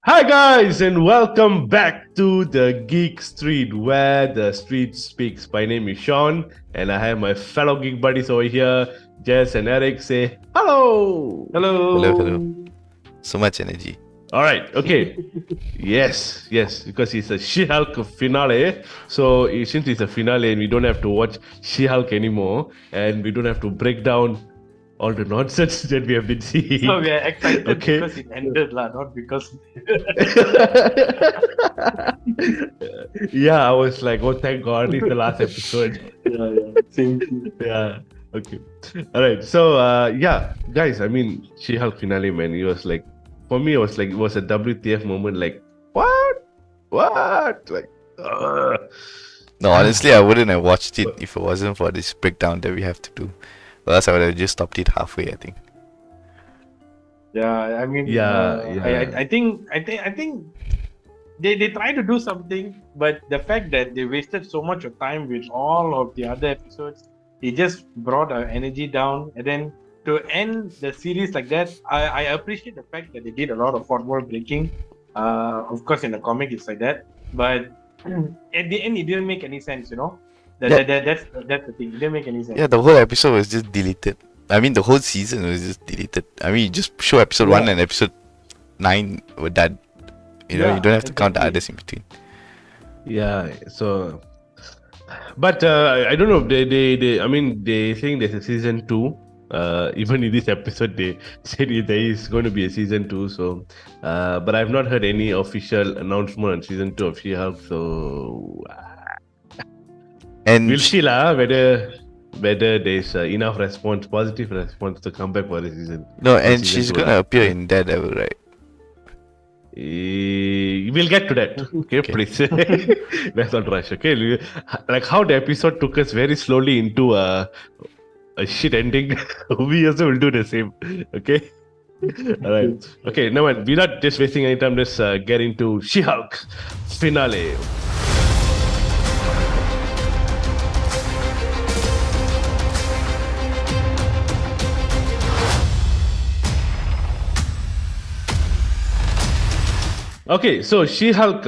Hi guys and welcome back to the Geek Street where the street speaks. My name is Sean and I have my fellow geek buddies over here, Jess and Eric. Say hello. Hello. So much energy. All right, okay. Yes, because it's a She-Hulk finale. So since it's a finale and we don't have to watch She-Hulk anymore and we don't have to break down all the nonsense that we have been seeing. So we are excited Okay. because it ended, not because. Yeah, I was like, oh, thank God, it's the last episode. Same. Yeah, okay. All right. So, yeah, guys, I mean, She-Hulk finale, man, it was like, for me, it was a WTF moment. Like, what? Like, No, honestly, I wouldn't have watched it if it wasn't for this breakdown that we have to do. Or else I would have just stopped it halfway, I think. Yeah, I mean, Yeah. I think they try to do something, but the fact that they wasted so much of time with all of the other episodes, it just brought our energy down. And then to end the series like that, I appreciate the fact that they did a lot of fourth wall breaking. Of course, in the comic it's like that, but at the end it didn't make any sense. That's the thing. It didn't make any sense. Yeah, the whole episode was just deleted. I mean, the whole season was just deleted. I mean, you just show episode 1 and episode 9 were done. You know, Yeah, you don't have to count the exactly. others in between. Yeah. So, but I don't know. They I mean, they think there's a season 2. Even in this episode, they said there is going to be a season 2. So, but I've not heard any official announcement on season 2 of She-Hulk. So, And we'll see lah whether there's enough positive response to come back for the season. no, and season she's 2 gonna lah. appear in Daredevil, right? We'll get to that. Okay, Okay. please. Let's not rush. Okay, like how the episode took us very slowly into a shit ending. We also will do the same. Okay. All right. Okay. Now, we're not just wasting any time. Let's get into She-Hulk finale. Okay, so She-Hulk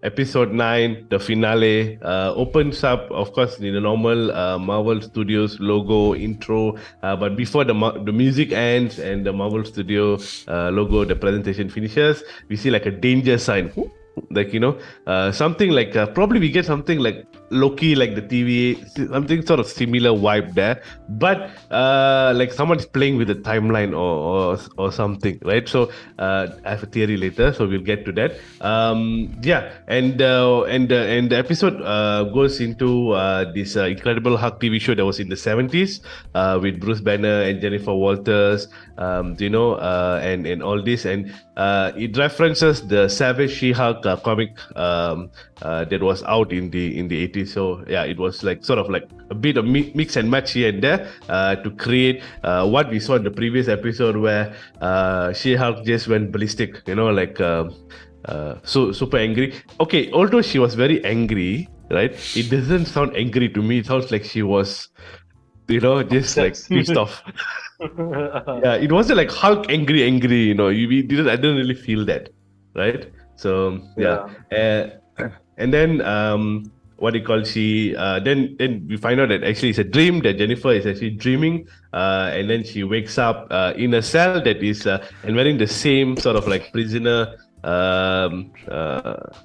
episode 9, the finale, opens up, of course, in the normal Marvel Studios logo intro. But before the music ends and the Marvel Studio logo, the presentation finishes, we see like a danger sign. Like, something like, probably we get something like Loki, like the TV, something sort of similar vibe there. But like someone's playing with the timeline or something, right? So I have a theory later, so we'll get to that. Yeah, and the episode goes into this Incredible Hulk TV show that was in the 70s with Bruce Banner and Jennifer Walters, and all this, and it references the Savage She-Hulk comic that was out in the 80s. So yeah, it was like sort of like a bit of mix and match here and there to create what we saw in the previous episode where She-Hulk just went ballistic, so super angry. Okay, although she was very angry, right? It doesn't sound angry to me. It sounds like she was, just like pissed off. Yeah, it wasn't like Hulk angry. I didn't really feel that, right? So yeah. And then what do you call then we find out that actually it's a dream, that Jennifer is actually dreaming, and then she wakes up in a cell that is and wearing the same sort of like prisoner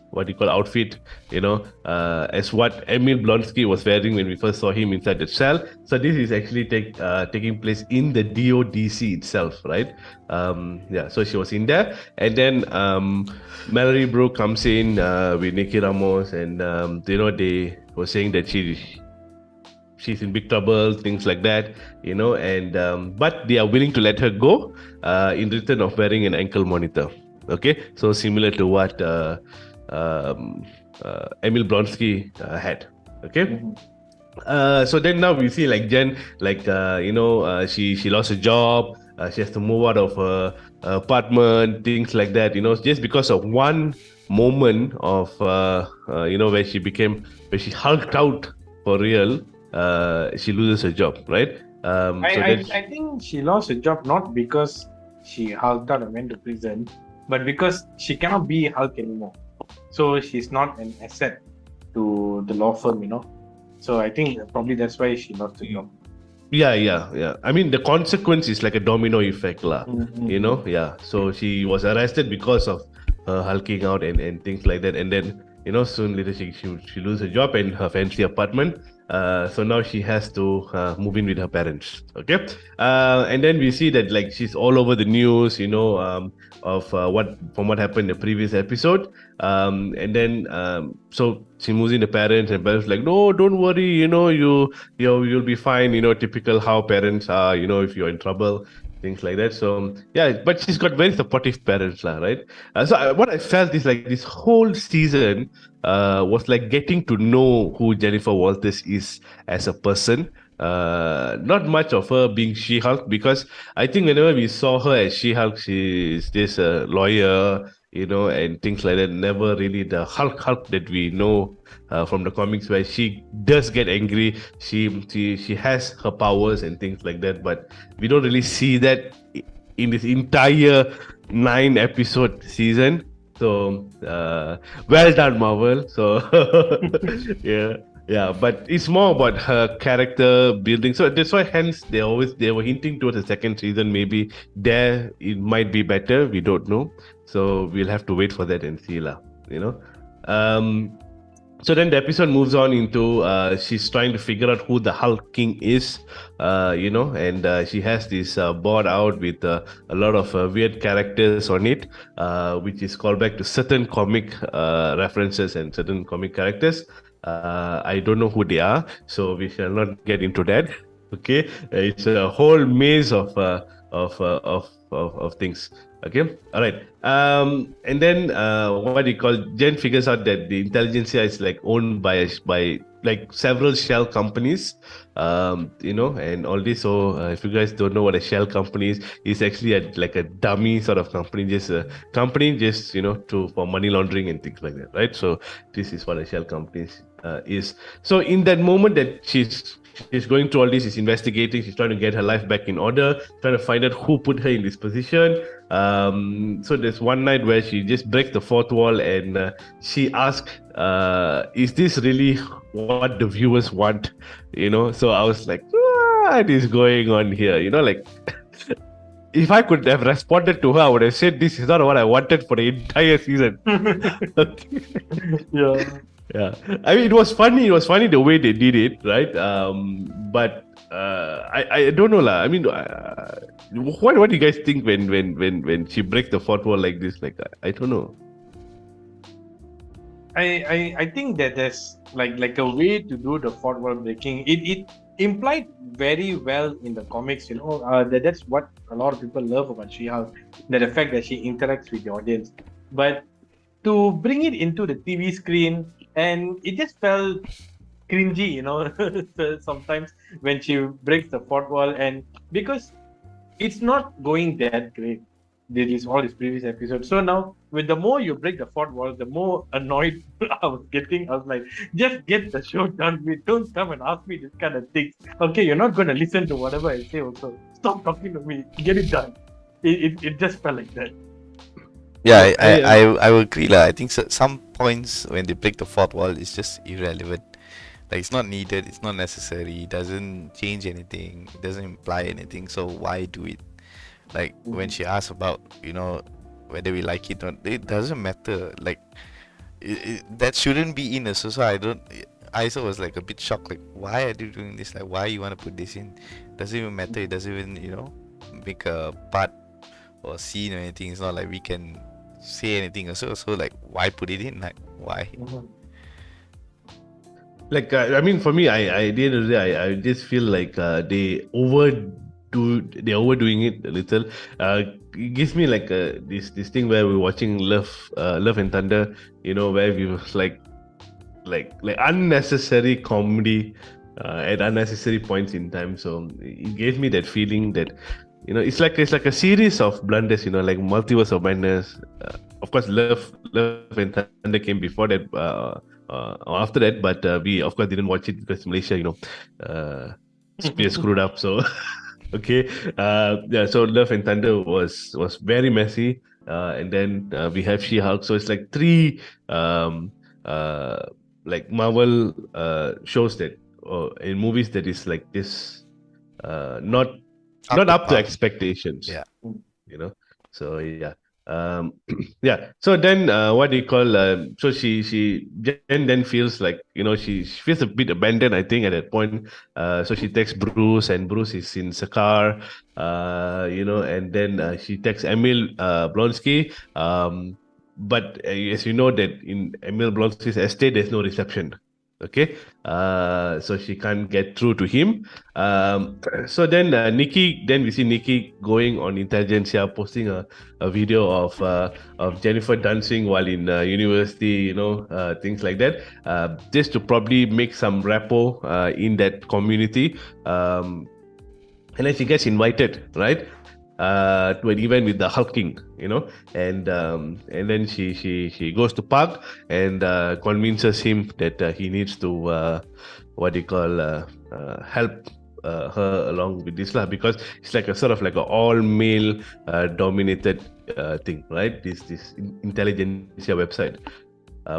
what do you call outfit, as what Emil Blonsky was wearing when we first saw him inside the cell. So this is actually taking place in the DODC itself, right? So she was in there, and then Mallory Brooke comes in with Nikki Ramos, and they were saying that she's in big trouble, things like that, and but they are willing to let her go in return of wearing an ankle monitor. Okay, so similar to what Emil Blonsky had. Okay. So then now we see like Jen, like she lost her job. She has to move out of her apartment, things like that. Just because of one moment of where she hulked out for real. She loses her job, right? I think she lost her job not because she hulked out and went to prison, but because she cannot be Hulk anymore, so she's not an asset to the law firm, So I think probably that's why she lost the job. Yeah. I mean, the consequence is like a domino effect, lah. Mm-hmm. Yeah. So she was arrested because of her hulking out and things like that, and then soon later she lose her job and her fancy apartment. So now she has to move in with her parents. Okay. And then we see that like she's all over the news, of what happened in the previous episode. And then so she moves in the parents, and parents like, no, don't worry, you'll be fine, typical how parents are, if you're in trouble, things like that. So yeah, but she's got very supportive parents, lah, right? What I felt is like this whole season was like getting to know who Jennifer Walters is as a person. Not much of her being She-Hulk, because I think whenever we saw her as She-Hulk, she is this lawyer, and things like that. Never really the Hulk that we know from the comics, where she does get angry. She has her powers and things like that, but we don't really see that in this entire 9 episode season. So well done, Marvel. So yeah, but it's more about her character building. So that's why, hence, they were hinting towards the second season. Maybe there it might be better. We don't know. So we'll have to wait for that and see, lah. Um, so then the episode moves on into she's trying to figure out who the Hulk King is, and she has this board out with a lot of weird characters on it, which is called back to certain comic references and certain comic characters. I don't know who they are, so we shall not get into that. Okay, it's a whole maze of things. Okay, all right. And then what do you call? Jen figures out that the intelligentsia is like owned by like several shell companies, and all this. So if you guys don't know what a shell company is, it's actually like a dummy sort of company, just a company just for money laundering and things like that, right? So this is what a shell company is. So in that moment that she's going through all this, she's investigating, she's trying to get her life back in order, trying to find out who put her in this position. So there's one night where she just breaks the fourth wall, and she asks, is this really what the viewers want? So I was like, what is going on here? Like, if I could have responded to her, I would have said, this is not what I wanted for the entire season. Yeah, I mean, it was funny the way they did it, right? But I don't know, lah. I mean, what do you guys think when she breaks the fourth wall like this? Like, I don't know. I think that there's like a way to do the fourth wall breaking. It implied very well in the comics, that's what a lot of people love about She-Hulk, that the fact that she interacts with the audience. But to bring it into the TV screen, and it just felt cringy, sometimes when she breaks the fourth wall, and because it's not going that great. There is all these previous episodes. So now, with the more you break the fourth wall, the more annoyed I was getting. I was like, just get the show done with. Don't come and ask me this kind of things. Okay, you're not going to listen to whatever I say also. Stop talking to me. Get it done. It just felt like that. Yeah, I will agree lah. I think some points when they break the fourth wall is just irrelevant. Like, it's not needed, it's not necessary, it doesn't change anything, it doesn't imply anything. So why do it? Like when she asks about whether we like it or not, it doesn't matter. Like that shouldn't be in a society. I also was like a bit shocked. Like, why are you doing this? Like, why you want to put this in? Doesn't even matter. It doesn't even make a part or scene or anything. It's not like we can say anything. So like, why put it in? Like, why? Like, I mean, for me, I at the end of the day, I just feel like they're overdoing it a little. It gives me like this thing where we're watching Love and Thunder, where we was like unnecessary comedy at unnecessary points in time. So it gave me that feeling that it's like a series of blunders, like Multiverse of Madness. Of course, Love and Thunder came before that. Or after that, but we of course didn't watch it because Malaysia, screwed up. So okay, yeah. So Love and Thunder was very messy. and then we have She-Hulk. So it's like three um, uh, like Marvel shows that in movies that is like this not Up to up to par. expectations. Yeah. You know. So yeah. Yeah. So then, what do you call? So she Jen then feels like, she feels a bit abandoned. I think at that point. So she texts Bruce, and Bruce is in the car. And then she texts Emil Blonsky. But as you know that in Emil Blonsky's estate, there's no reception. Okay. So she can't get through to him. So then Nikki, then we see Nikki going on Intelligentsia, posting a video of Jennifer dancing while in university, things like that, just to probably make some rapport in that community. And then she gets invited, right, to an event with the hulking, and then she goes to Park and convinces him that he needs to help her along with this lah, because it's like a sort of like a all male dominated thing, right? This intelligentsia website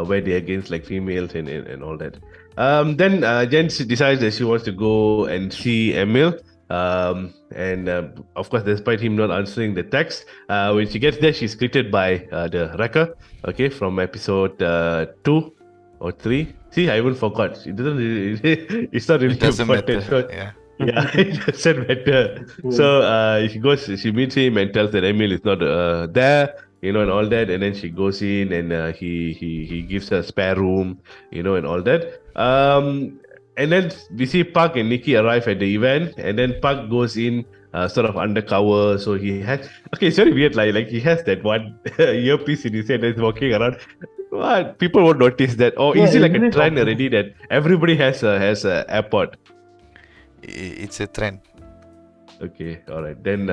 where they're against like females and all that. Then Jen decides that she wants to go and see Emil. And of course, despite him not answering the text, when she gets there, she's greeted by the Wrecker, okay, from episode 2 or 3. See, I even forgot. It doesn't really, it's not really It doesn't important. matter. So, Yeah. yeah, it doesn't matter. So she meets him and tells that Emil is not there, and all that. And then she goes in and he gives her a spare room, and all that. And then we see Park and Nikki arrive at the event, and then Park goes in sort of undercover. So he has, okay, it's very weird. Like he has that one earpiece in his head and he's walking around. What, people won't notice that? Or is it like a trend already that everybody has a AirPod? It's a trend. Okay, all right. Then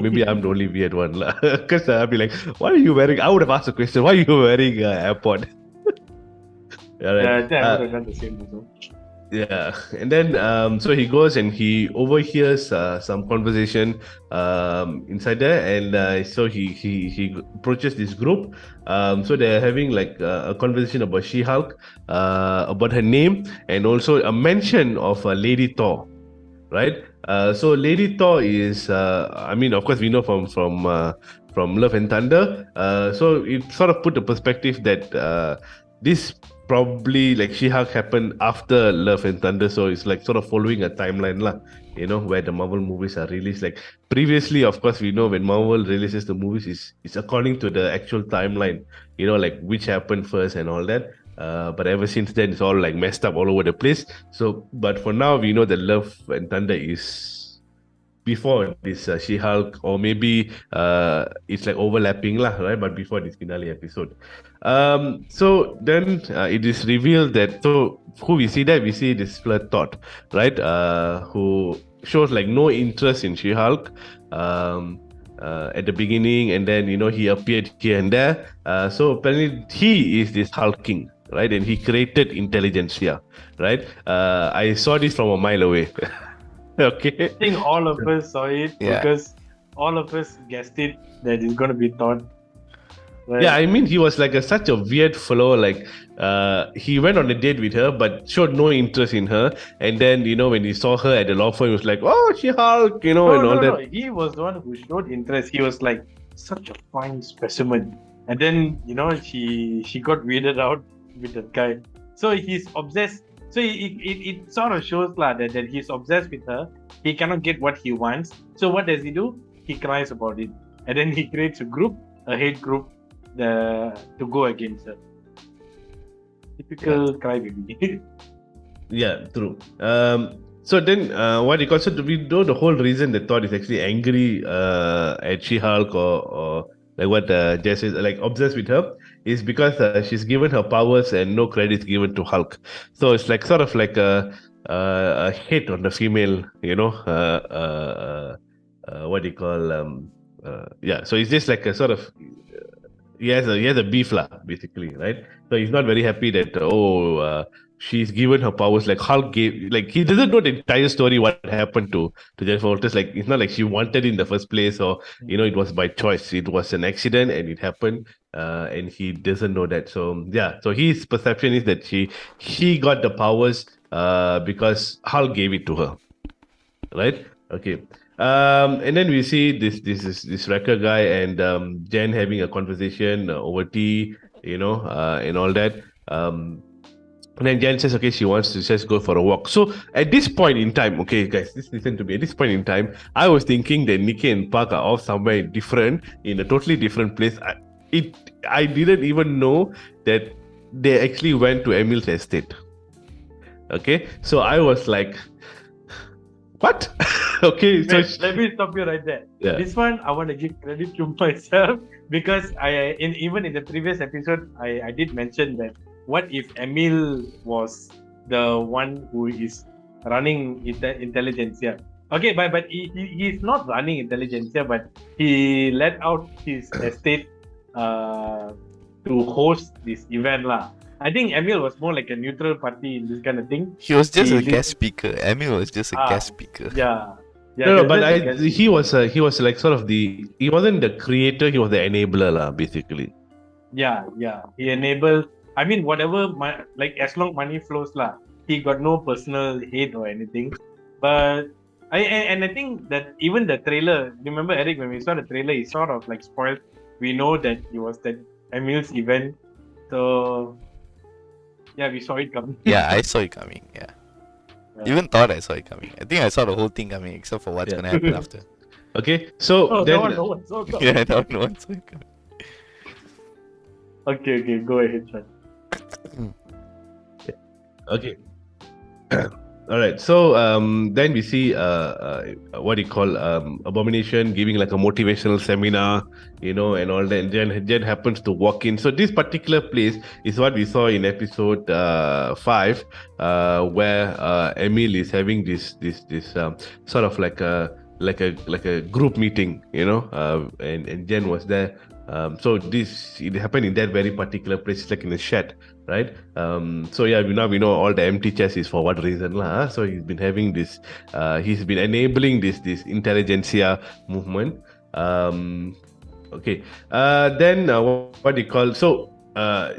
maybe I'm the only weird one, because I'll be like, "Why are you wearing?" I would have asked a question. Why are you wearing AirPod? All right. Yeah, I would have done the same also. Yeah, and then so he goes and he overhears some conversation inside there, and so he approaches this group. So they're having like a conversation about She-Hulk, about her name, and also a mention of Lady Thor, right? So Lady Thor is, I mean, of course, we know from Love and Thunder. So it sort of put the perspective that this probably like She-Hulk happened after Love and Thunder, so it's like sort of following a timeline lah, where the Marvel movies are released. Like previously, of course, we know when Marvel releases the movies, it's according to the actual timeline, like which happened first and all that. But ever since then, it's all like messed up all over the place. So, but for now, we know that Love and Thunder is before this She-Hulk, or maybe it's like overlapping lah, right? But before this finale episode. So then it is revealed that, so who we see there, we see this Flirt Todd, right? Who shows like no interest in She-Hulk at the beginning, and then he appeared here and there. So apparently he is this hulking, right? And he created Intelligentsia, right? I saw this from a mile away. Okay. I think all of us saw it because all of us guessed it that it's going to be Todd. Right? Yeah, I mean, he was like such a weird fellow. Like, he went on a date with her, but showed no interest in her. And then, when he saw her at the law firm, he was like, "Oh, She-Hulk," and all that. No. He was the one who showed interest. He was like such a fine specimen. And then, she got weirded out with that guy. So he's obsessed. So it sort of shows that he's obsessed with her. He cannot get what he wants. So what does he do? He cries about it. And then he creates a hate group, to go against her. Typical crybaby. Yeah, true. So then, so we know the whole reason that Todd is actually angry at She-Hulk, or like what Jess is like obsessed with her, is because she's given her powers and no credit given to Hulk. So it's like sort of like a hate on the female, what do you call so it's just like a sort of he has a beef lah, basically, right? So he's not very happy that she's given her powers. Like Hulk gave, like he doesn't know the entire story what happened to Jennifer Walters. Like it's not like she wanted it in the first place, or it was by choice. It was an accident and it happened. And he doesn't know that. So yeah, so his perception is that she got the powers because Hulk gave it to her, right? Okay. And then we see this wrecker guy and Jen having a conversation over tea, and all that. And then Jen says, okay, she wants to just go for a walk. So at this point in time, okay, guys, just listen to me. At this point in time, I was thinking that Nikki and Park are off somewhere different, in a totally different place. I didn't even know that they actually went to Emil's estate. Okay, so I was like, what? Okay, so let me stop you right there. Yeah. This one I want to give credit to myself, because even in the previous episode I did mention that what if Emil was the one who is running intelligentsia? Okay, but he's not running intelligentsia, but he let out his estate to host this event lah. I think Emil was more like a neutral party in this kind of thing. He was just a guest speaker. Emil was just a guest speaker. Yeah. No, but he was like sort of he wasn't the creator, he was the enabler lah, basically. Yeah. He enabled. I mean, whatever, like as long money flows lah, he got no personal hate or anything. But I think that even the trailer, remember Eric, when we saw the trailer, he sort of like spoiled. We know that it was that Emil's event, so yeah, we saw it coming. Yeah, I saw it coming. Yeah. Even thought I saw it coming. I think I saw the whole thing coming, except for what's gonna happen after. Okay, so then, no one saw it. Yeah, no one saw it coming. Okay, go ahead, Sean. Okay. All right. So then we see what do you call Abomination giving like a motivational seminar, and all that. And Jen happens to walk in. So this particular place is what we saw in episode 5, where Emil is having this sort of like a group meeting, and Jen was there. So it happened in that very particular place. It's like in a shed, right? So yeah, we know all the empty chairs is for what reason lah. So he's been having this, he's been enabling this intelligentsia movement. Okay. Then what do you call? So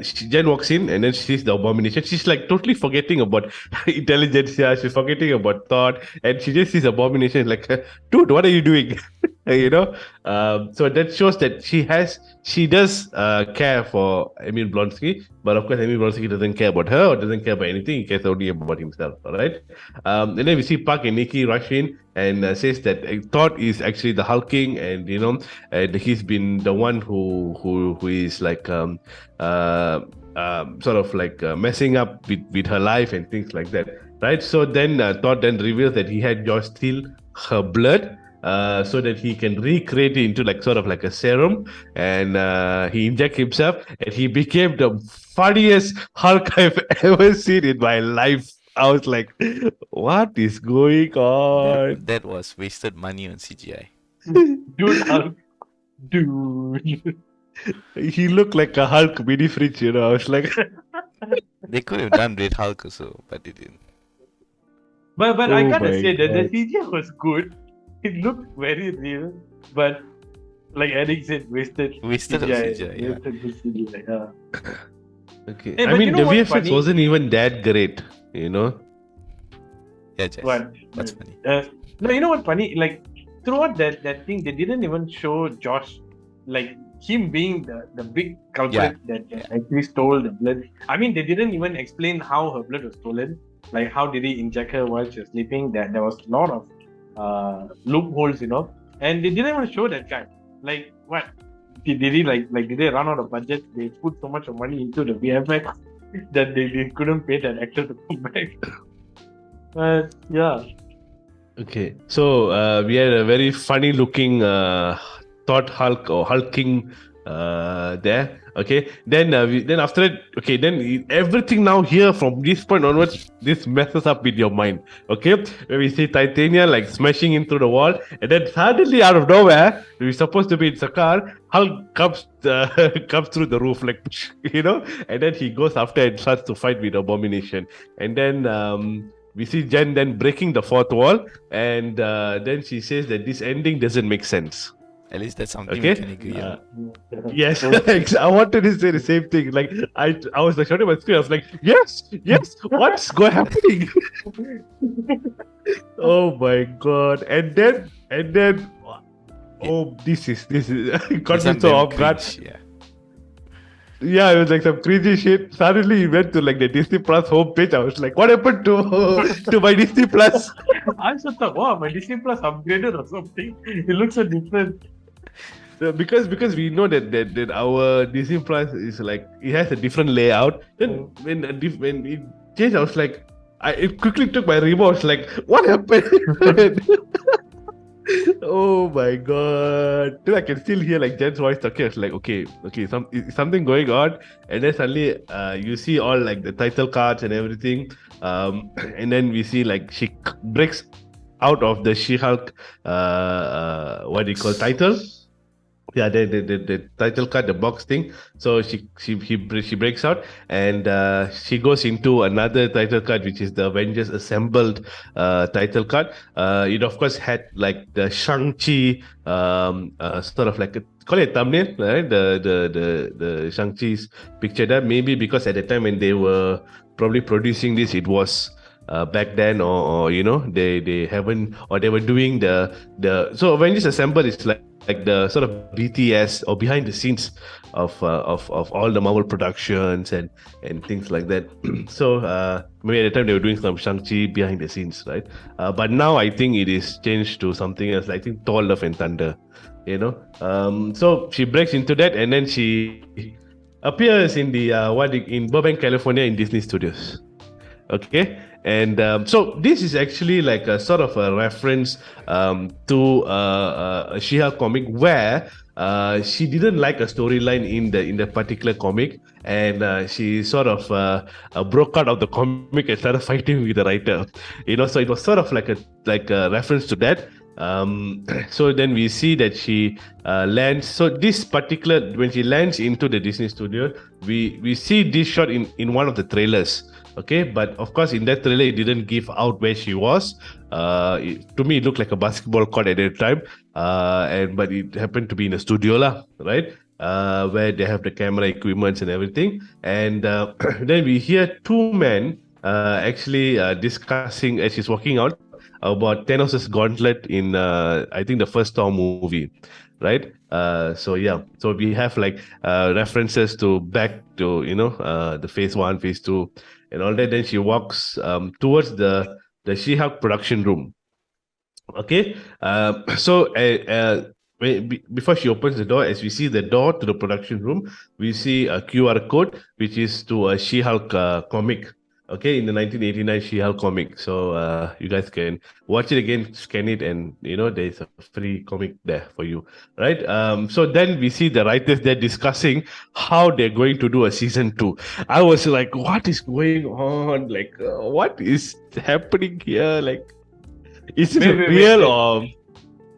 Jen walks in and then she sees the Abomination. She's like totally forgetting about intelligentsia. She's forgetting about thought, and she just sees Abomination like, dude, what are you doing? So that shows that she does care for Emil Blonsky, but of course Emil Blonsky doesn't care about her or doesn't care about anything. He cares only about himself. All right. And then we see Park and Nikki rush in and says that Thought is actually the hulking, and and he's been the one who is like sort of like messing up with her life and things like that, right? So then Thought then reveals that he had Josh steal her blood, so that he can recreate it into like sort of like a serum, and he inject himself, and he became the funniest Hulk I've ever seen in my life. I was like, what is going on? That was wasted money on CGI. Dude, Hulk. Dude. He looked like a Hulk mini fridge, I was like... They could have done Red Hulk also, but they didn't. But I Oh gotta my say that the God. CGI was good. It looked very real, but like Eric said, wasted On CGI, yeah. Wasted the CGI, yeah. Okay. Hey, I but mean, you the know what's VFX funny? wasn't even that great, Yeah, Jess. What's funny? No, you know what's funny? Like throughout that thing, they didn't even show Josh, like him being the big culprit that actually stole the blood. I mean, they didn't even explain how her blood was stolen. Like, how did he inject her while she was sleeping? There was a lot of loopholes, and they didn't even show that guy. Like, what did he like? Did they run out of budget? They put so much of money into the VFX that they couldn't pay that actor to come back. But yeah. Okay. So we had a very funny looking Thought Hulk or hulking there. Okay, then after that, okay, then everything now here from this point onwards, this messes up with your mind. Okay, when we see Titania like smashing into the wall, and then suddenly out of nowhere, we're supposed to be in Sakar, Hulk comes comes through the roof like and then he goes after and starts to fight with Abomination, and then we see Jen then breaking the fourth wall, and then she says that this ending doesn't make sense. At least that's something we can Okay. agree on. Yes, I wanted to say the same thing. Like I was like shouting my screen. I was like, yes, what's going happening? Oh my god! And then, oh, this is got It's me not so damn off guard. cringe, yeah. Yeah, it was like some crazy shit. Suddenly, it went to like the Disney Plus homepage. I was like, what happened to my Disney Plus? I also thought, wow, my Disney Plus upgraded or something. It looks so different. Because we know that our Disney Plus is like it has a different layout. Then when it changed, I was like, it quickly took my remote. I was like, what happened? Oh my god! Then I can still hear like Jen's voice talking. I was like, okay, is something going on? And then suddenly, you see all like the title cards and everything. And then we see like she breaks out of the She-Hulk. What do you call title? Yeah, the title card, the box thing. So she breaks out, and she goes into another title card, which is the Avengers Assembled title card. It of course had like the Shang-Chi sort of like call it a thumbnail, right? The Shang-Chi's picture there. Maybe because at the time when they were probably producing this, it was back then, or they haven't, or they were doing the so Avengers Assembled is like the sort of BTS or behind the scenes of all the Marvel productions and things like that. So maybe at the time they were doing some Shang-Chi behind the scenes, right? But now I think it is changed to something else. I think Thor: Love and Thunder, So she breaks into that, and then she appears in the in Burbank, California, in Disney Studios. Okay, and so this is actually like a sort of a reference to a She-Hulk comic where she didn't like a storyline in the particular comic, and she sort of broke out of the comic and started fighting with the writer. So it was sort of like a reference to that. So then we see that she lands. So this particular, when she lands into the Disney studio, we see this shot in one of the trailers. Okay, but of course in that trailer it didn't give out where she was. To me it looked like a basketball court at that time, but it happened to be in a studio lah, right? Where they have the camera equipments and everything, and then we hear two men actually discussing as she's walking out about Thanos' gauntlet in I think the first Thor movie, right? So we have like references to back to the phase 1, phase 2, and all that. Then she walks towards the She-Hulk production room. Okay, before she opens the door, as we see the door to the production room, we see a QR code which is to a She-Hulk comic. Okay, in the 1989 She-Hulk comic. So you guys can watch it again, scan it, and there's a free comic there for you, right? So then we see the writers there discussing how they're going to do a season 2. I was like, what is going on? Like, what is happening here? Like, is it real or?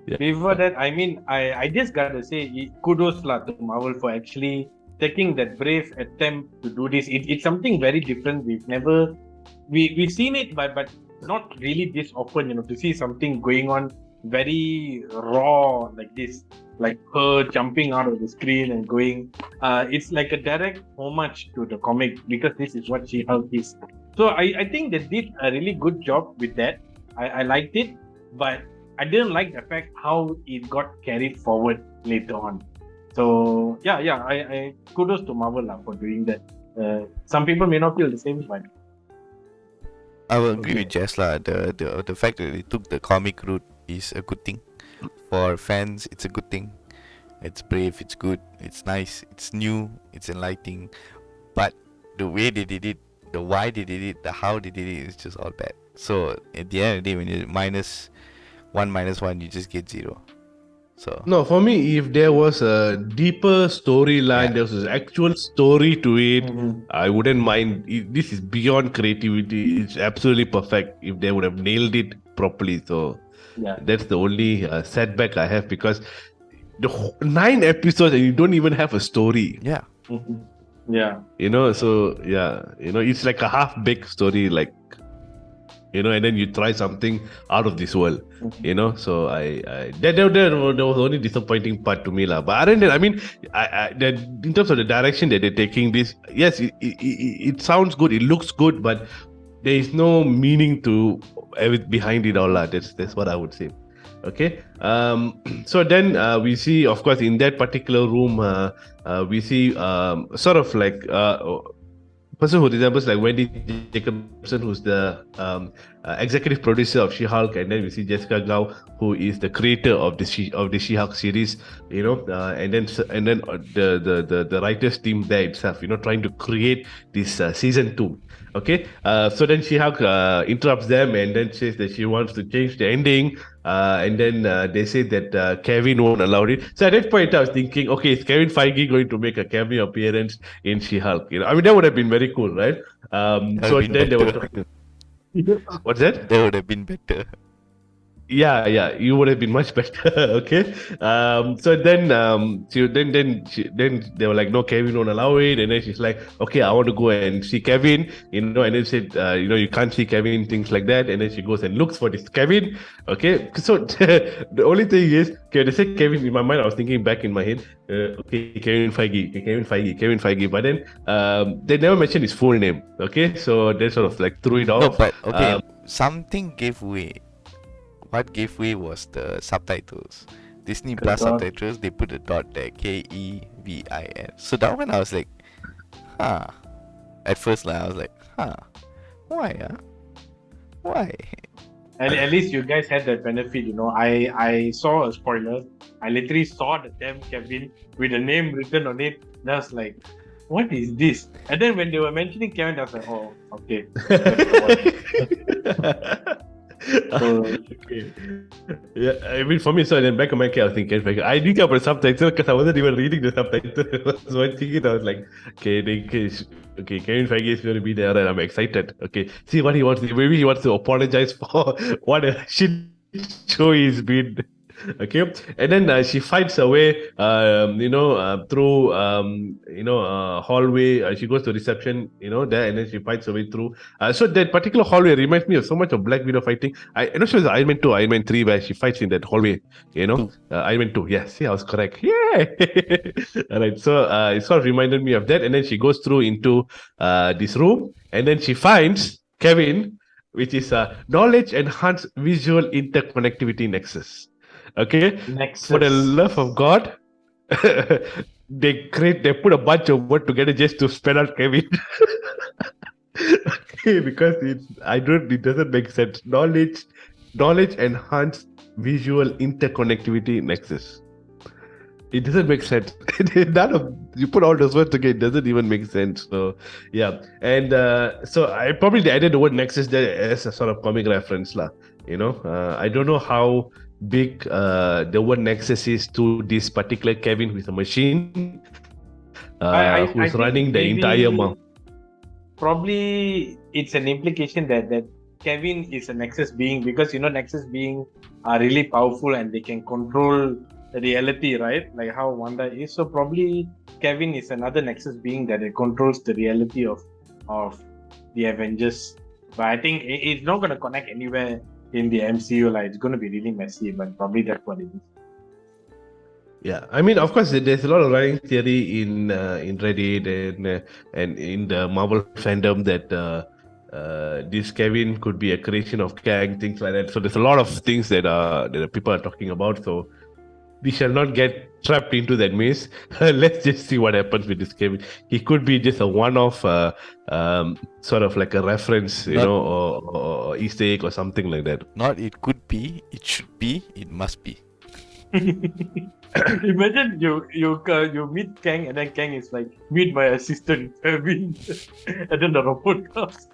Yeah. Before that, I mean, I just gotta say, kudos to Marvel for actually taking that brave attempt to do this. It's something very different. We've seen it, but not really this often. To see something going on very raw like this, like her jumping out of the screen and going. It's like a direct homage to the comic because this is what She-Hulk is. So I think they did a really good job with that. I liked it, but I didn't like the fact how it got carried forward later on. So I kudos to Marvel for doing that. Some people may not feel the same, but I will agree with Jess lah. The fact that they took the comic route is a good thing. For fans, it's a good thing. It's brave, it's good, it's nice, it's new, it's enlightening. But the way they did it, the why they did it, the how they did it is just all bad. So at the end of the day, when you minus one, you just get 0. So No, for me, if there was a deeper storyline, there was an actual story to it, I wouldn't mind. This is beyond creativity. It's absolutely perfect if they would have nailed it properly. So Yeah. that's the only setback I have, because the 9 episodes and you don't even have a story. yeah, Yeah. So it's like a half-baked story, like, and then you try something out of this world, so that was the only disappointing part to me, lah. But other than that, I mean, that in terms of the direction that they're taking this, yes, it sounds good, it looks good, but there is no meaning to behind it all, lah. That's what I would say. Okay. So then we see, of course, in that particular room, we see sort of like person who resembles like Wendy Jacobson, who's the executive producer of She-Hulk, and then we see Jessica Gao, who is the creator of the She-Hulk series, and then the writers team there itself, trying to create this season 2. Okay, so then She-Hulk interrupts them and then says that she wants to change the ending, and then they say that Kevin won't allow it. So at that point, I was thinking, okay, is Kevin Feige going to make a cameo appearance in She-Hulk? I mean, that would have been very cool, right? So then they were talking. What's that? that would have been better. Yeah, you would have been much better. Okay. So then then they were like, no, Kevin won't allow it, and then she's like, okay, I want to go and see Kevin, and then said, you can't see Kevin, things like that, and then she goes and looks for this Kevin. Okay. So the only thing is, okay, they said Kevin. In my mind, I was thinking back in my head, okay, Kevin Feige, but then they never mentioned his full name. Okay, so they sort of like threw it off. No, but okay, something gave way. What gave way was the subtitles. Disney Plus subtitles, they put a dot there, Kevin. So that one I was like, At first, I was like, why? Why? At least you guys had that benefit, I saw a spoiler. I literally saw the damn Kevin with the name written on it. And I was like, what is this? And then when they were mentioning Kevin, I was like, oh, okay. Okay. Yeah, I mean, for me, so then back of my head, I was thinking, I didn't get the subtitle because I wasn't even reading the subtitle. So I thinking, I was like, okay, Kevin Feige is going to be there, and I'm excited. Okay, see what he wants. Maybe he wants to apologize for what a shit show he's been. Okay, and then she fights her way, through, hallway. She goes to reception, there, and then she fights her way through. So that particular hallway reminds me of so much of Black Widow fighting. I'm not sure it's Iron Man 2, Iron Man 3, where she fights in that hallway. Iron Man 2. Yes, I was correct. Yeah. All right. So it sort of reminded me of that, and then she goes through into this room, and then she finds Kevin, which is knowledge enhanced visual interconnectivity nexus. Okay, Nexus. For the love of God, they put a bunch of words together just to spell out Kevin. Okay, because it doesn't make sense. Knowledge enhanced visual interconnectivity nexus. It doesn't make sense. You put all those words together, it doesn't even make sense. So yeah, and so I probably added the word nexus there as a sort of comic reference, lah. I don't know how big the word nexus is to this particular Kevin with a machine who's running the entire mouth. Probably it's an implication that Kevin is a nexus being, because nexus being are really powerful and they can control the reality, right? Like how Wanda is. So probably Kevin is another nexus being that it controls the reality of the Avengers. But I think it's not going to connect anywhere in the MCU. Like, it's going to be really messy, but probably that's what it is. Yeah, I mean, of course, there's a lot of running theory in Reddit and in the Marvel fandom that this Kevin could be a creation of Kang, things like that. So there's a lot of things that people are talking about. So we shall not get trapped into that maze. Let's just see what happens with this Kevin. He could be just a one-off, sort of like a reference, or Easter egg or something like that. Not it could be, it should be, it must be. Imagine you meet Kang and then Kang is like, meet my assistant Kevin, and then the robot comes.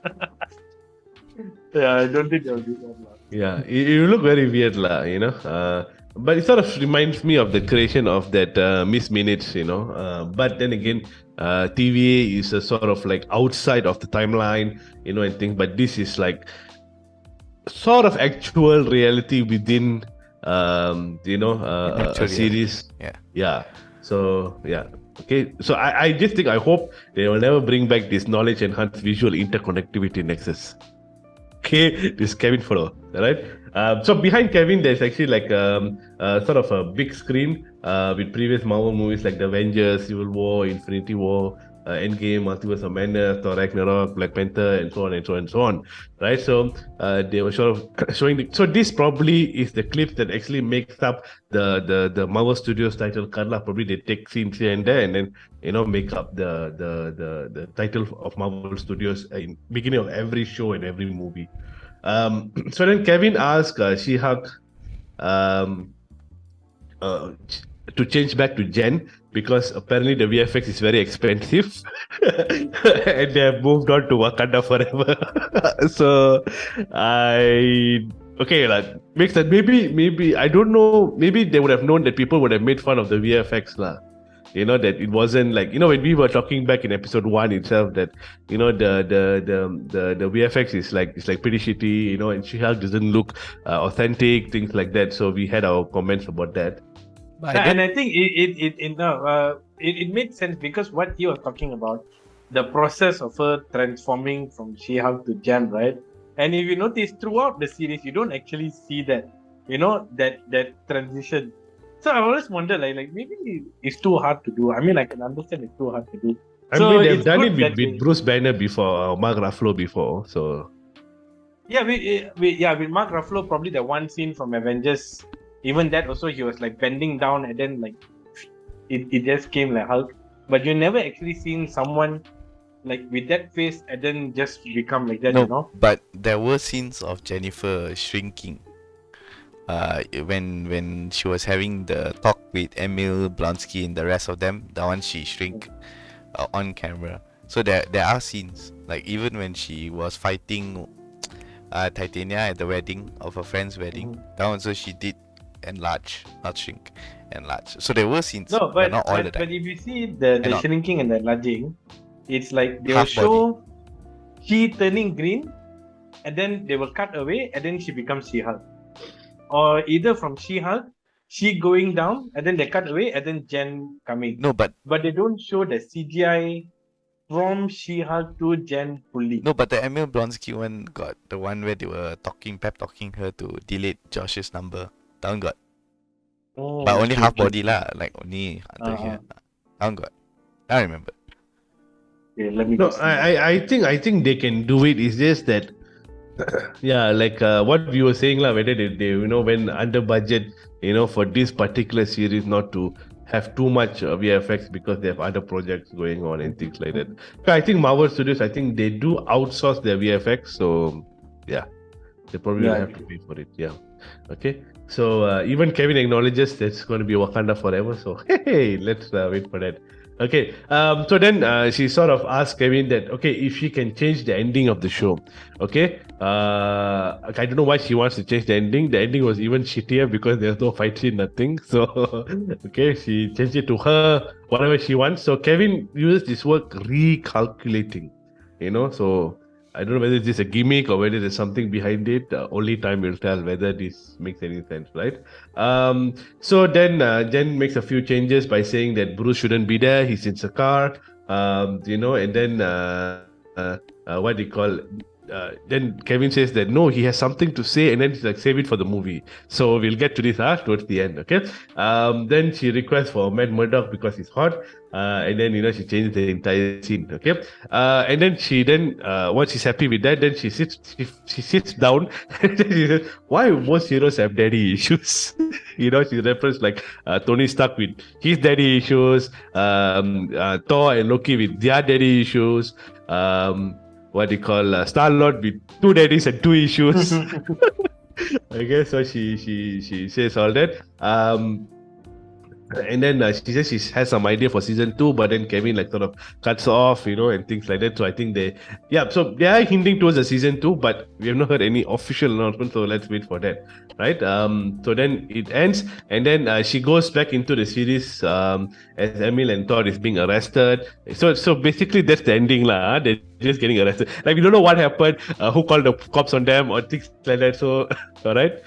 Yeah, I don't think they'll do that. Yeah, it will look very weird, but it sort of reminds me of the creation of that Miss Minutes, but then again, TVA is a sort of like outside of the timeline, and things. But this is like sort of actual reality within, a Actual reality. series. Yeah. Yeah. So yeah. Okay. So I hope they will never bring back this knowledge enhanced visual interconnectivity nexus. Okay, this Kevin follow, right? So behind Kevin, there's actually like sort of a big screen with previous Marvel movies like the Avengers, Civil War, Infinity War, Endgame, Multiverse of Madness, Thor Ragnarok, Black Panther, and so on and so on and so on, right? So they were sort of showing. So this probably is the clip that actually makes up the Marvel Studios title card. Probably they take scenes here and there, and then make up the title of Marvel Studios in beginning of every show and every movie. So then Kevin asked She-Hulk to change back to Jen because apparently the VFX is very expensive and they have moved on to Wakanda forever. So like makes that maybe I don't know, maybe they would have known that people would have made fun of the VFX lah. That it wasn't like, when we were talking back in episode 1 itself that the VFX is like pretty shitty, and She-Hulk doesn't look authentic, things like that. So we had our comments about that. And I think it made sense because what he was talking about, the process of her transforming from She-Hulk to Jen, right? And if you notice throughout the series, you don't actually see that, that transition. So I always wonder, like maybe it's too hard to do. I mean, I can understand it's too hard to do. I mean, they've done it with Bruce Banner before, Mark Ruffalo before, so. Yeah, with Mark Ruffalo, probably the one scene from Avengers, even that also he was like bending down and then like it just came like Hulk. But you never actually seen someone like with that face and then just become like that, No, but there were scenes of Jennifer shrinking. When she was having the talk with Emil Blonsky and the rest of them, the one she shrink on camera. So there are scenes, like even when she was fighting Titania at the wedding of her friend's wedding, that one also she did enlarge, not shrink, enlarge. So there were scenes, but not all the time. But if you see the shrinking and the enlarging, it's like they will show she turning green and then they will cut away and then she becomes She-Hulk. Or either from She-Hulk, she going down and then they cut away and then Jen coming. No, but they don't show the CGI from She-Hulk to Jen fully. No, but the Emil Blonsky one got the one where they were pep talking her to delete Josh's number. That one got. But only half body lah, like only under here. That one got. I remember. Okay, let me. No, I think they can do it. It's just that, yeah, like what we were saying lah, whether they when under budget, for this particular series not to have too much VFX because they have other projects going on and things like that. I think Marvel Studios, I think they do outsource their VFX, so yeah, they probably will have to pay for it. Yeah, okay. So even Kevin acknowledges that it's going to be Wakanda forever. So hey, let's wait for that. Okay, so then she sort of asked Kevin that, okay, if she can change the ending of the show, okay, I don't know why she wants to change the ending. The ending was even shittier because there's no fight scene, nothing. So, okay, she changed it to her, whatever she wants. So Kevin uses this word recalculating, so I don't know whether this is a gimmick or whether there's something behind it. Only time will tell whether this makes any sense, right? So then Jen makes a few changes by saying that Bruce shouldn't be there. He's in the car, and then what do you call? Then Kevin says that no, he has something to say, and then he's like, save it for the movie. So we'll get to this towards the end, okay? Then she requests for Matt Murdock because he's hot, and then she changes the entire scene, okay? And then once she's happy with that, then she sits down and then she says, why most heroes have daddy issues? She refers like Tony Stark with his daddy issues, Thor and Loki with their daddy issues, what do you call Star-Lord with 2 daddies and 2 issues. Okay, so she says all that. And then she says she has some idea for season 2, but then Kevin like sort of cuts off, and things like that. So I think so they are hinting towards the season 2, but we have not heard any official announcement. So let's wait for that, right? So then it ends, and then she goes back into the series as Emil and Todd is being arrested. So basically that's the ending, lah. They're just getting arrested. Like we don't know what happened, who called the cops on them or things like that. So all right.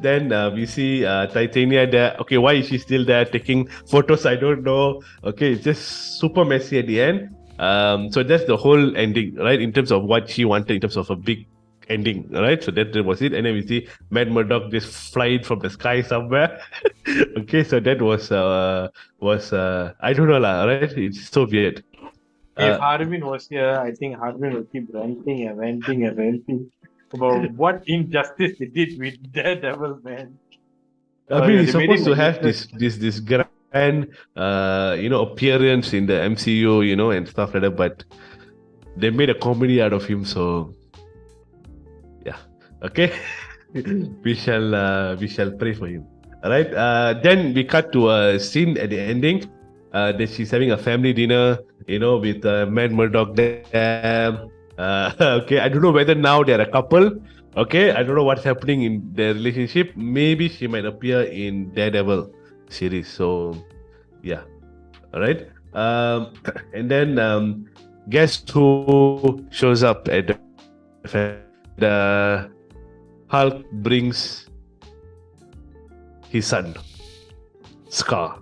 Then we see Titania there. Okay, why is she still there taking photos? I don't know. Okay, it's just super messy at the end. So that's the whole ending, right? In terms of what she wanted, in terms of a big ending, right? So that was it. And then we see Matt Murdock just flying from the sky somewhere. Okay, so that was I don't know lah, right? It's so weird. If Harvin was here, I think Harvin will keep ranting and ranting and ranting about what injustice they did with Daredevil, man. I mean, he's supposed to have this grand, appearance in the MCU, and stuff like that. But they made a comedy out of him, so yeah. Okay, we shall pray for him. All right. Then we cut to a scene at the ending. That she's having a family dinner, with Matt Murdock there. Okay, I don't know whether now they're a couple. Okay, I don't know what's happening in their relationship. Maybe she might appear in Daredevil series. So, yeah. All right. And then guess who shows up at the Hulk brings his son, Scar.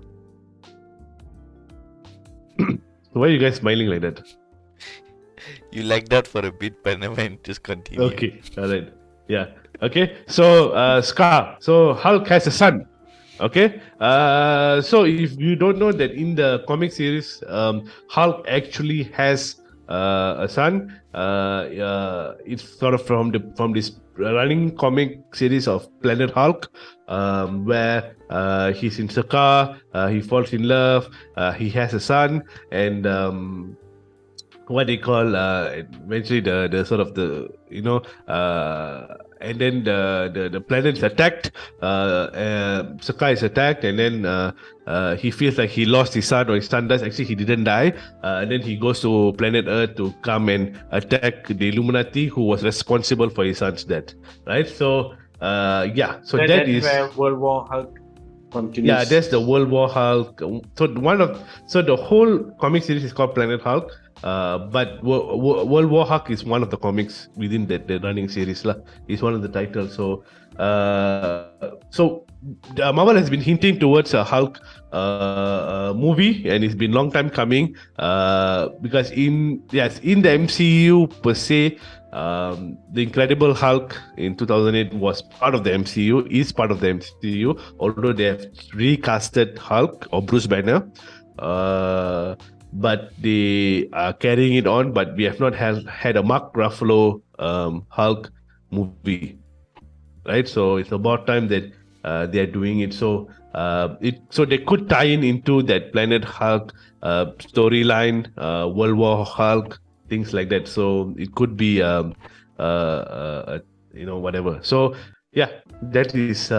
Why are you guys smiling like that? You like that for a bit, but never mind. Just continue. Okay, all right. Yeah. Okay. So Scar. So Hulk has a son. Okay. So if you don't know that in the comic series, Hulk actually has a son. It's sort of from this running comic series of Planet Hulk, where he's in Sakaar, he falls in love, he has a son, and what they call eventually the sort of the and then the planet's attacked. Sakaar is attacked, and then he feels like he lost his son, or his son does. Actually, he didn't die. And then he goes to planet Earth to come and attack the Illuminati, who was responsible for his son's death. Right. So So that is where World War Hulk continues. Yeah, that's the World War Hulk. So the whole comic series is called Planet Hulk. But World War Hulk is one of the comics within the running series lah. It's one of the titles. So Marvel has been hinting towards a Hulk movie, and it's been a long time coming. Because in the MCU per se, the Incredible Hulk in 2008 was part of the MCU, is part of the MCU, although they have recasted Hulk or Bruce Banner. But they are carrying it on, but we have not had a Mark Ruffalo Hulk movie, right? So it's about time that they are doing it. So they could tie into that Planet Hulk storyline, World War Hulk, things like that. So it could be whatever. So yeah, that is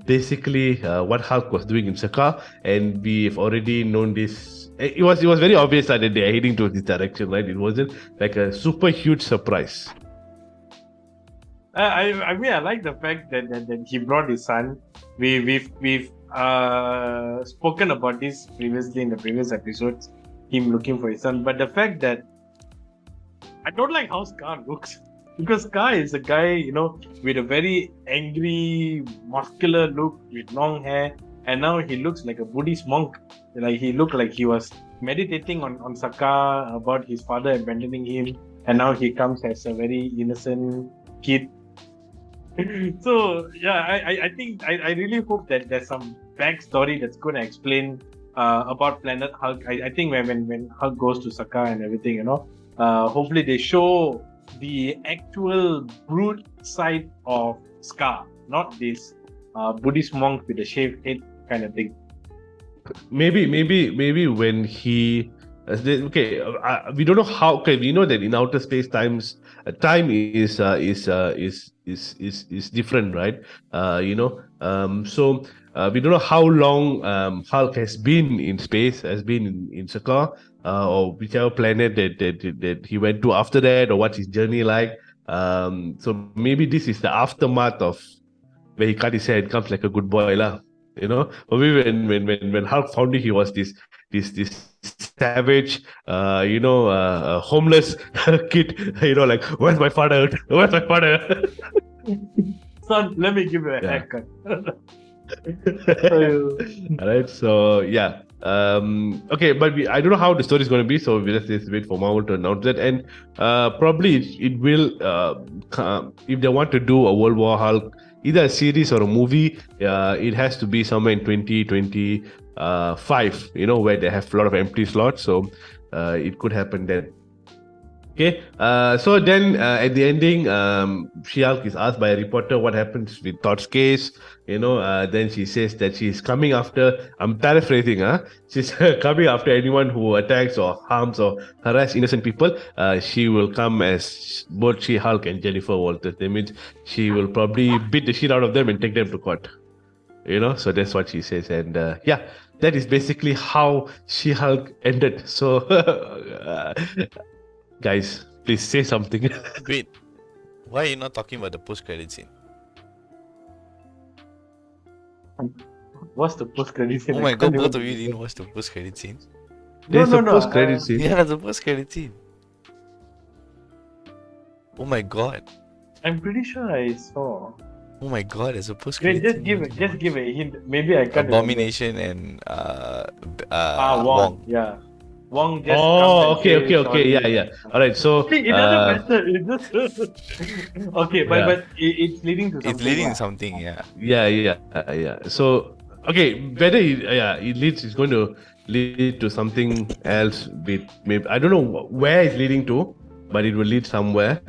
basically what Hulk was doing in Sakaar, and we've already known this. It was very obvious that they are heading towards this direction, right? It wasn't like a super huge surprise. I mean, I like the fact that he brought his son. We've spoken about this previously in the previous episodes, him looking for his son. But the fact that I don't like how Scar looks, because Scar is a guy, with a very angry, muscular look with long hair, and now he looks like a Buddhist monk. Like he looked like he was meditating on Sakaar about his father abandoning him, and now he comes as a very innocent kid. So yeah, I think I really hope that there's some backstory that's going to explain about Planet Hulk. I think when Hulk goes to Sakaar and everything, hopefully they show the actual brute side of Scar, not this Buddhist monk with a shaved head kind of thing. Maybe when he We don't know how. Okay, we know that in outer space, time is different, right? We don't know how long Hulk has been in space, has been in Sakaar, or whichever planet that he went to after that, or what's his journey like. So maybe this is the aftermath of where he cut his hair and comes like a good boy, lah. Or maybe when Hulk found it, he was this savage, homeless kid. Like, where's my father? Where's my father? Son, let me give you a Yeah. haircut. All right. So yeah. Okay, but I don't know how the story is going to be. So we just wait for Marvel to announce that, and probably it will. If they want to do a World War Hulk, either a series or a movie, it has to be somewhere in 2025. Where they have a lot of empty slots. So it could happen then. Okay, so then at the ending, She-Hulk is asked by a reporter what happens with Todd's case. Then she says that she's coming after. I'm paraphrasing, She's coming after anyone who attacks or harms or harass innocent people. She will come as both She-Hulk and Jennifer Walters. That means she will probably beat the shit out of them and take them to court. So that's what she says, and that is basically how She-Hulk ended. So. Guys, please say something. Wait, why are you not talking about the post-credit scene? What's the post-credit scene? Oh my god, both of you didn't watch the post-credit scene? There's No, a post-credit scene. Yeah, the post-credit scene. Oh my god. I'm pretty sure I saw. Oh my god, there's a Wait, post-credit just scene. give a hint. Maybe I can't. Abomination and Wong. Wong. Yeah. Wong just. Oh, comes and okay. says, Yeah. All right. So, It doesn't matter. It just. Okay, Yeah. but it's leading to something. It's leading lah. to something, yeah. yeah. So, okay, whether it's going to lead to something else. With maybe I don't know where it's leading to, but it will lead somewhere.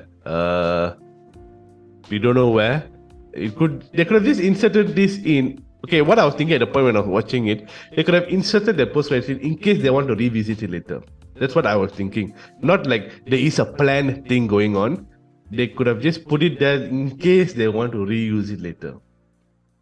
We don't know where. They could have just inserted this in. Okay, what I was thinking at the point when I was watching it, they could have inserted the post-credit scene in case they want to revisit it later. That's what I was thinking. Not like there is a planned thing going on. They could have just put it there in case they want to reuse it later.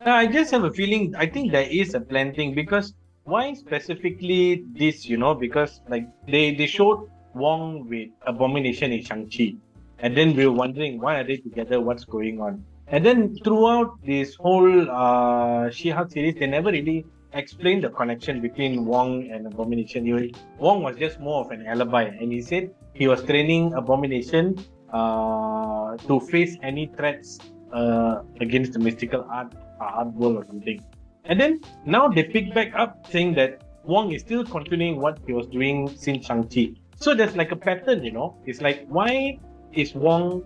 I just have a feeling. I think there is a plan thing because why specifically this? Because like they showed Wong with Abomination in Shang-Chi, and then we were wondering why are they together? What's going on? And then throughout this whole She-Hulk series, they never really explained the connection between Wong and Abomination. Wong was just more of an alibi, and he said he was training Abomination to face any threats against the mystical art world or something. And then now they pick back up saying that Wong is still continuing what he was doing since Shang-Chi. So there's like a pattern, It's like, why is Wong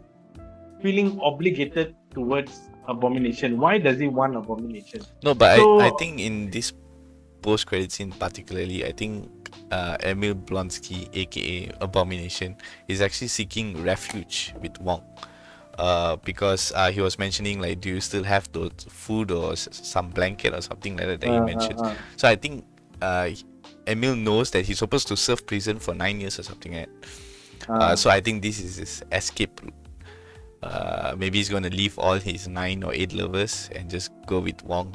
feeling obligated towards Abomination? Why does he want Abomination? No, but So- I think in this post-credit scene particularly, I think Emil Blonsky, aka Abomination, is actually seeking refuge with Wong. Because he was mentioning like, do you still have those food or some blanket or something like that he mentioned. So I think Emil knows that he's supposed to serve prison for 9 years or something like that. So I think this is his escape. Maybe he's gonna leave all his 9 or 8 lovers and just go with Wong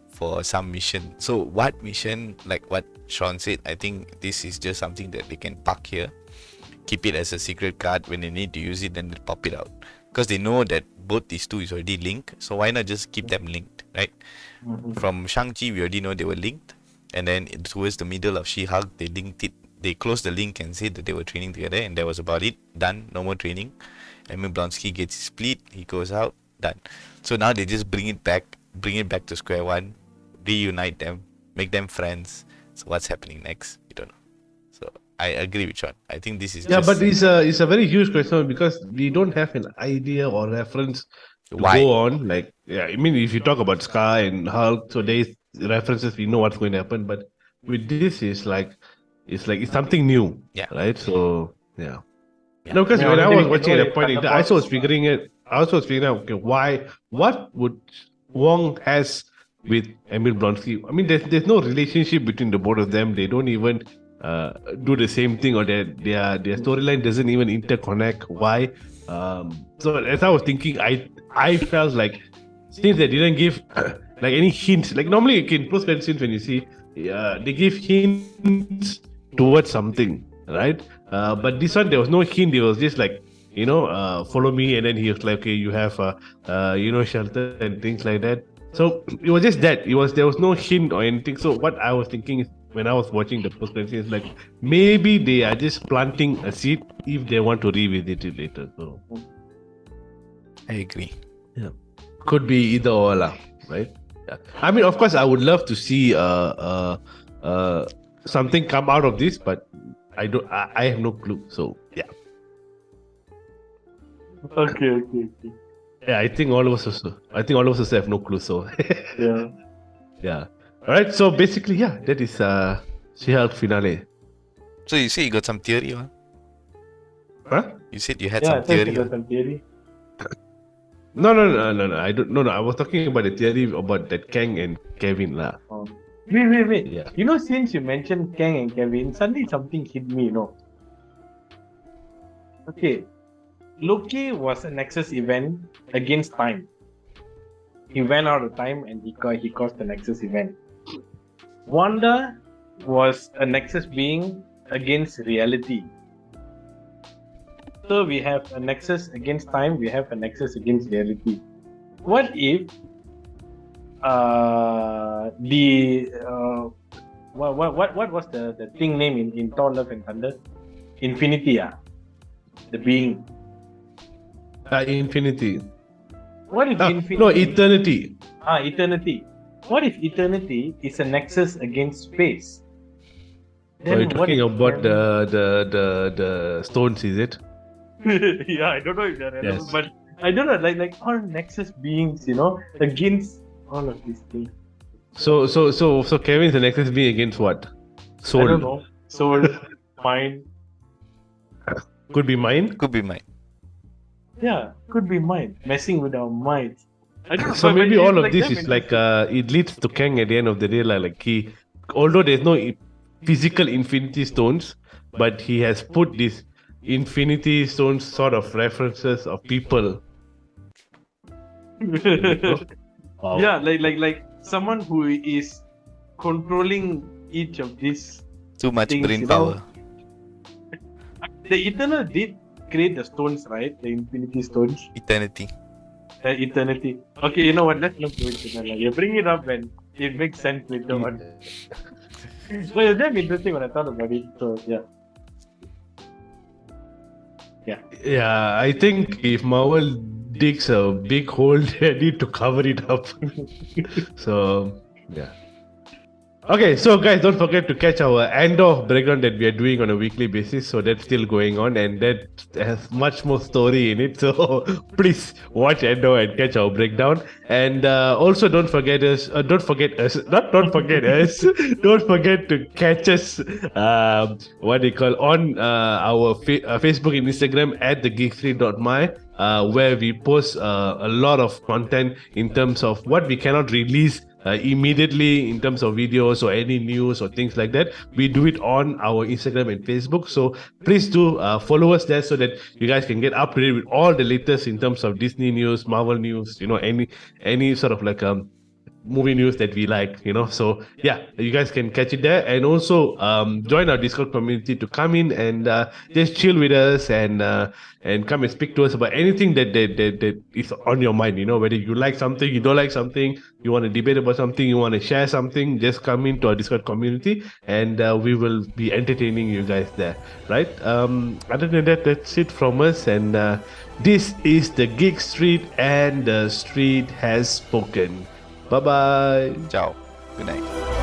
for some mission. So what mission? Like what Sean said, I think this is just something that they can park here, keep it as a secret card. When they need to use it, then they pop it out. Because they know that both these two is already linked. So why not just keep them linked, right? From Shang-Chi, we already know they were linked. And then towards the middle of She-Hulk, they linked it. They closed the link and said that they were training together, and that was about it. Done. No more training. Emil Blonsky gets his split. He goes out. Done. So now they just bring it back to square one, reunite them, make them friends. So what's happening next? We don't know. So I agree with Sean. I think this is Yeah, just but it's a very huge question because we don't have an idea or reference to Why? go on. Like, yeah, I mean, if you talk about Sky and Hulk, so there's references, we know what's going to happen. But with this, it's something new. Yeah. Right. So yeah. Yeah. No, because Yeah, when I maybe was we watching can at know that point, it's I also was about- figuring it. I also was figuring out, okay, what would Wong has with Emil Blonsky? I mean, there's no relationship between the both of them. They don't even do the same thing, or their storyline doesn't even interconnect. Why? So as I was thinking, I felt like since they didn't give like any hints, like normally in post credit scenes when you see, they give hints towards something, right? But this one there was no hint. It was just like, follow me, and then he was like, okay, you have shelter and things like that. So it was just that. There was no hint or anything. So what I was thinking is, when I was watching the post credits, is like maybe they are just planting a seed if they want to revisit it later. So I agree. yeah, could be either or lah, right? Yeah. I mean, of course, I would love to see something come out of this, but I have no clue. So yeah. Okay. Yeah, I think all of us also have no clue. So Yeah. yeah. All right. So basically, yeah, that is She-Hulk finale. So you say you got some theory, huh? Huh? You said you had Yeah, some theory. some theory. No. I don't. No. I was talking about the theory about that Kang and Kevin lah. Wait. Yeah. Since you mentioned Kang and Kevin, suddenly something hit me, Okay. Loki was a Nexus event against time. He went out of time and he caused the Nexus event. Wanda was a Nexus being against reality. So we have a Nexus against time, we have a Nexus against reality. What if what was the thing name in Thor Love and Thunder? Infinity, the being. Infinity. What if Infinity? No, Eternity. Eternity. What if Eternity is a Nexus against space? So you're talking about the stones, is it? Yeah, I don't know if they're relevant, Yes. but I don't know, like all Nexus beings, against all of these things. So Kevin's the Nexus being against what? Soul. I don't know. Soul, mind. Could be mine. Could be mine. Yeah, could be mind. Messing with our minds. I don't know. So but maybe it's all of like this them is in- like it leads to Kang at the end of the day, like he, although there's no physical Infinity Stones, but he has put these Infinity Stones sort of references of people. Wow. Yeah, like someone who is controlling each of these. Too much Things, brain power. The Eternal did create the stones, right? The Infinity Stones. Eternity. Eternity. Okay, you know what? Let's not do it tonight. You bring it up and it makes sense later on. So it's damn interesting when I thought about it. So yeah. Yeah, I think if Marvel digs a big hole, they need to cover it up. So, yeah. Okay, so guys, don't forget to catch our Andor breakdown that we are doing on a weekly basis. So that's still going on, and that has much more story in it. So please watch Andor and catch our breakdown. And also don't forget us. Don't forget us to catch us. What they call on our Facebook and Instagram at thegeekstreet.my. Where we post a lot of content in terms of what we cannot release immediately in terms of videos or any news or things like that. We do it on our Instagram and Facebook. So please do follow us there so that you guys can get up to date with all the latest in terms of Disney news, Marvel news, any sort of like movie news that we like, so yeah, you guys can catch it there. And also join our Discord community to come in and just chill with us and come and speak to us about anything that is on your mind, whether you like something, you don't like something, you want to debate about something, you want to share something, just come into our Discord community and we will be entertaining you guys there, right? Other than that, that's it from us, and this is the Geek Street, and the street has spoken. Bye-bye. Ciao. Good night.